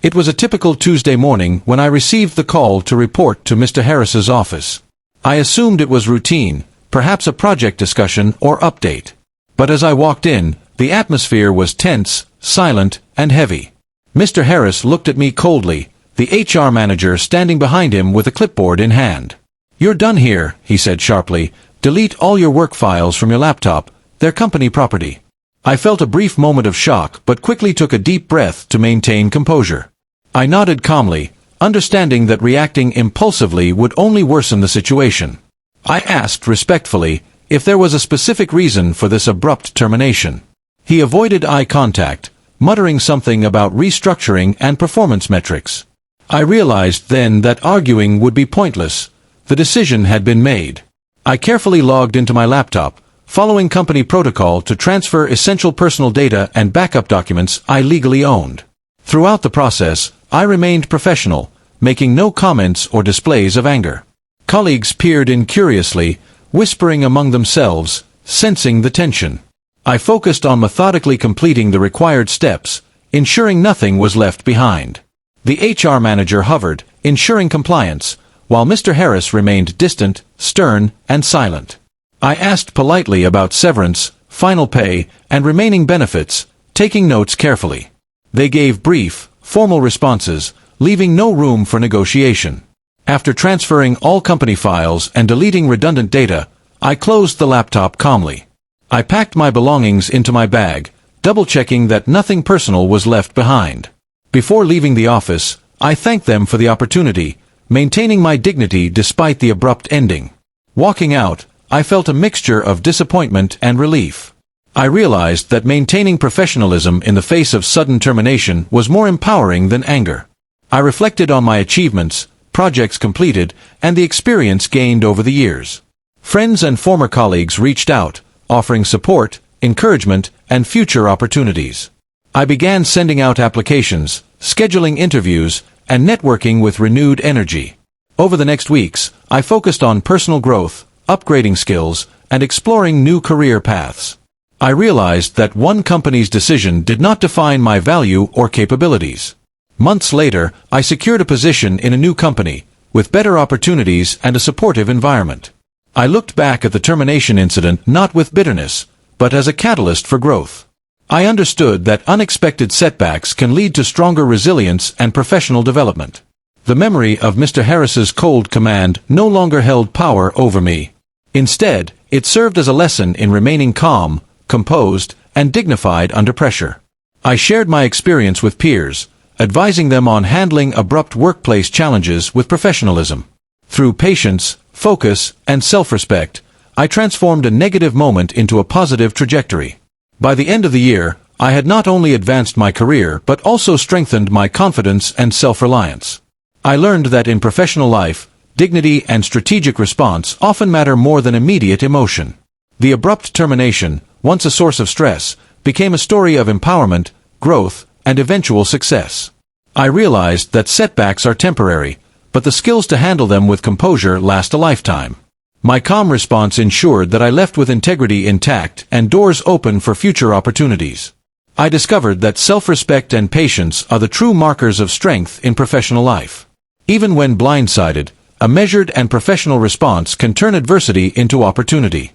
It was a typical Tuesday morning when I received the call to report to Mr. Harris's office. I assumed it was routine, perhaps a project discussion or update. But as I walked in, the atmosphere was tense, silent, and heavy. Mr. Harris looked at me coldly, the HR manager standing behind him with a clipboard in hand. "You're done here," he said sharply. "Delete all your work files from your laptop. They're company property." I felt a brief moment of shock but quickly took a deep breath to maintain composure. I nodded calmly, understanding that reacting impulsively would only worsen the situation. I asked respectfully if there was a specific reason for this abrupt termination. He avoided eye contact, muttering something about restructuring and performance metrics. I realized then that arguing would be pointless. The decision had been made. I carefully logged into my laptop, following company protocol to transfer essential personal data and backup documents I legally owned. Throughout the process, I remained professional, making no comments or displays of anger. Colleagues peered in curiously, whispering among themselves, sensing the tension. I focused on methodically completing the required steps, ensuring nothing was left behind. The HR manager hovered, ensuring compliance, while Mr. Harris remained distant, stern, and silent. I asked politely about severance, final pay, and remaining benefits, taking notes carefully. They gave brief, formal responses, leaving no room for negotiation. After transferring all company files and deleting redundant data, I closed the laptop calmly. I packed my belongings into my bag, double-checking that nothing personal was left behind. Before leaving the office, I thanked them for the opportunity, maintaining my dignity despite the abrupt ending. Walking out, I felt a mixture of disappointment and relief. I realized that maintaining professionalism in the face of sudden termination was more empowering than anger. I reflected on my achievements, projects completed, and the experience gained over the years. Friends and former colleagues reached out, offering support, encouragement, and future opportunities. I began sending out applications, scheduling interviews, and networking with renewed energy. Over the next weeks, I focused on personal growth, upgrading skills, and exploring new career paths. I realized that one company's decision did not define my value or capabilities. Months later, I secured a position in a new company, with better opportunities and a supportive environment. I looked back at the termination incident not with bitterness, but as a catalyst for growth. I understood that unexpected setbacks can lead to stronger resilience and professional development. The memory of Mr. Harris's cold command no longer held power over me. Instead, it served as a lesson in remaining calm, composed, and dignified under pressure. I shared my experience with peers, advising them on handling abrupt workplace challenges with professionalism. Through patience, focus, and self-respect, I transformed a negative moment into a positive trajectory. By the end of the year, I had not only advanced my career but also strengthened my confidence and self-reliance. I learned that in professional life, dignity and strategic response often matter more than immediate emotion. The abrupt termination, once a source of stress, became a story of empowerment, growth, and eventual success. I realized that setbacks are temporary, but the skills to handle them with composure last a lifetime. My calm response ensured that I left with integrity intact and doors open for future opportunities. I discovered that self-respect and patience are the true markers of strength in professional life. Even when blindsided, a measured and professional response can turn adversity into opportunity.